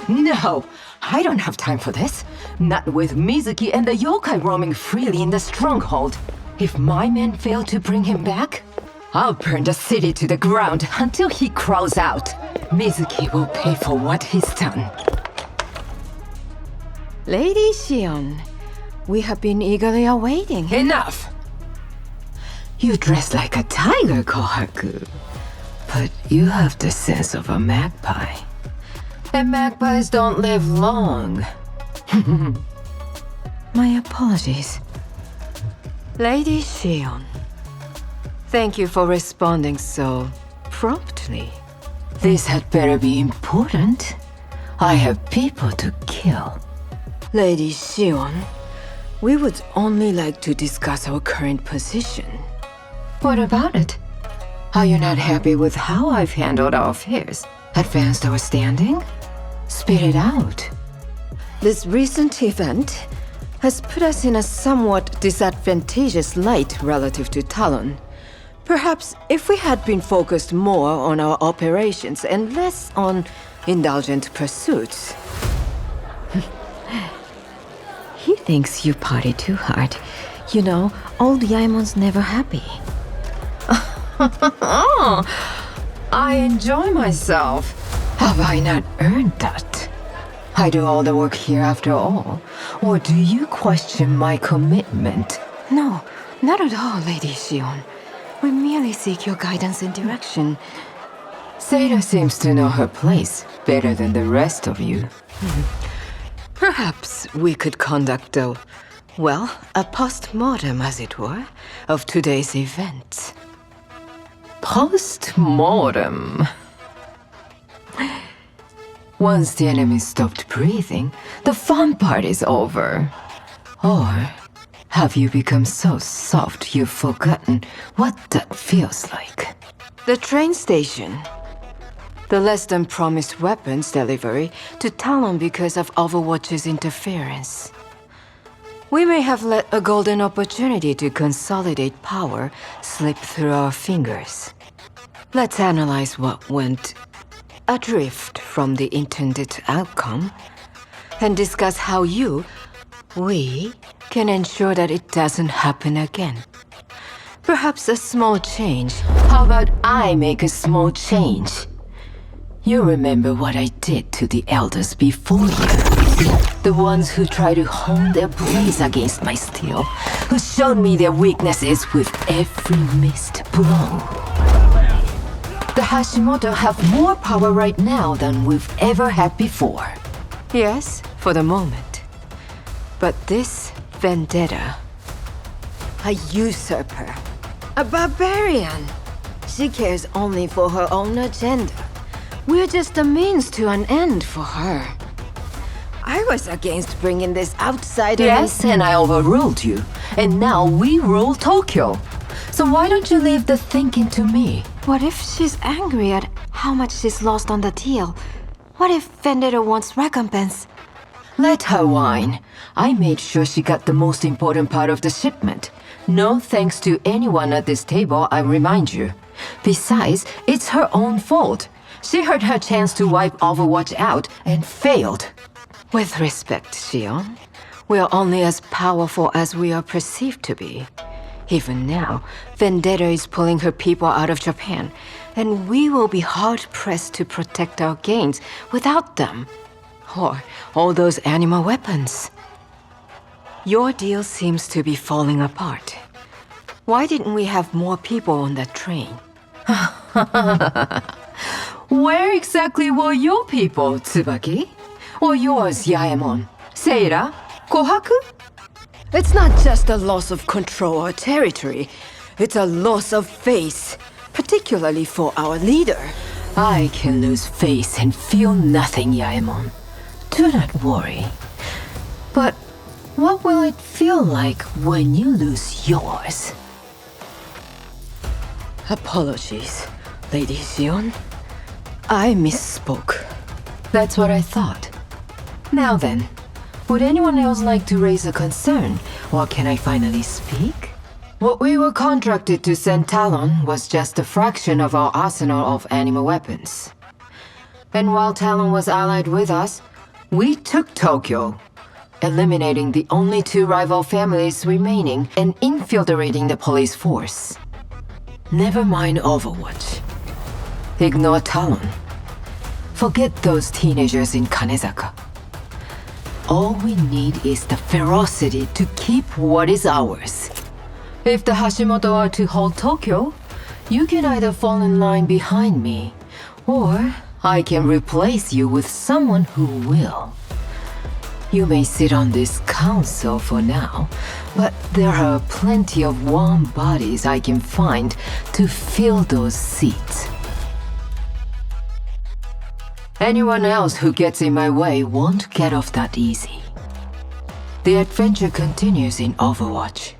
No, I don't have time for this. Not with Mizuki and the Yōkai roaming freely in the stronghold. If my men fail to bring him back, I'll burn the city to the ground until he crawls out. Mizuki will pay for what he's done. Lady Shion, we have been eagerly awaiting. Enough! You dress like a tiger, Kohaku. But you have the sense of a magpie. And magpies don't live long. My apologies. Lady Shion, thank you for responding so promptly. This had better be important. I have people to kill. Lady Shion, we would only like to discuss our current position. What about it? Are you not happy with how I've handled our affairs? Advanced our standing? Spit it out. This recent event has put us in a somewhat disadvantageous light relative to Talon. Perhaps if we had been focused more on our operations and less on indulgent pursuits. He thinks you party too hard. You know, old Yaimon's never happy. I enjoy myself. Have I not earned that? I do all the work here after all. Or do you question my commitment? No, not at all, Lady Shion. We merely seek your guidance and direction. Seira seems to know her place better than the rest of you. Perhaps we could conduct a post-mortem, as it were, of today's event. Post-mortem. Once the enemy stopped breathing, the fun part is over. Or have you become so soft you've forgotten what that feels like? The train station. The less-than-promised weapons delivery to Talon because of Overwatch's interference. We may have let a golden opportunity to consolidate power slip through our fingers. Let's analyze what went adrift from the intended outcome and discuss how we can ensure that it doesn't happen again. Perhaps a small change. How about I make a small change? You remember what I did to the elders before you. The ones who tried to hone their blades against my steel, who showed me their weaknesses with every missed blow. The Hashimoto have more power right now than we've ever had before. Yes, for the moment. But this vendetta, a usurper, a barbarian, she cares only for her own agenda. We're just a means to an end for her. I was against bringing this outsider. Yes, and I overruled you. And now we rule Tokyo. So why don't you leave the thinking to me? What if she's angry at how much she's lost on the deal? What if Vendetta wants recompense? Let her whine. I made sure she got the most important part of the shipment. No thanks to anyone at this table, I remind you. Besides, it's her own fault. She had her chance to wipe Overwatch out and failed. With respect, Shion, we are only as powerful as we are perceived to be. Even now, Vendetta is pulling her people out of Japan, and we will be hard-pressed to protect our gains without them. Or all those animal weapons. Your deal seems to be falling apart. Why didn't we have more people on that train? Where exactly were your people, Tsubaki? Or yours, Yaemon? Seira? Kohaku? It's not just a loss of control or territory. It's a loss of face, particularly for our leader. I can lose face and feel nothing, Yaemon. Do not worry. But what will it feel like when you lose yours? Apologies, Lady Shion. I misspoke. That's what I thought. Now then, would anyone else like to raise a concern, or can I finally speak? What we were contracted to send Talon was just a fraction of our arsenal of animal weapons. And while Talon was allied with us, we took Tokyo, eliminating the only two rival families remaining and infiltrating the police force. Never mind Overwatch. Ignore Talon. Forget those teenagers in Kanezaka. All we need is the ferocity to keep what is ours. If the Hashimoto are to hold Tokyo, you can either fall in line behind me, or I can replace you with someone who will. You may sit on this council for now, but there are plenty of warm bodies I can find to fill those seats. Anyone else who gets in my way won't get off that easy. The adventure continues in Overwatch.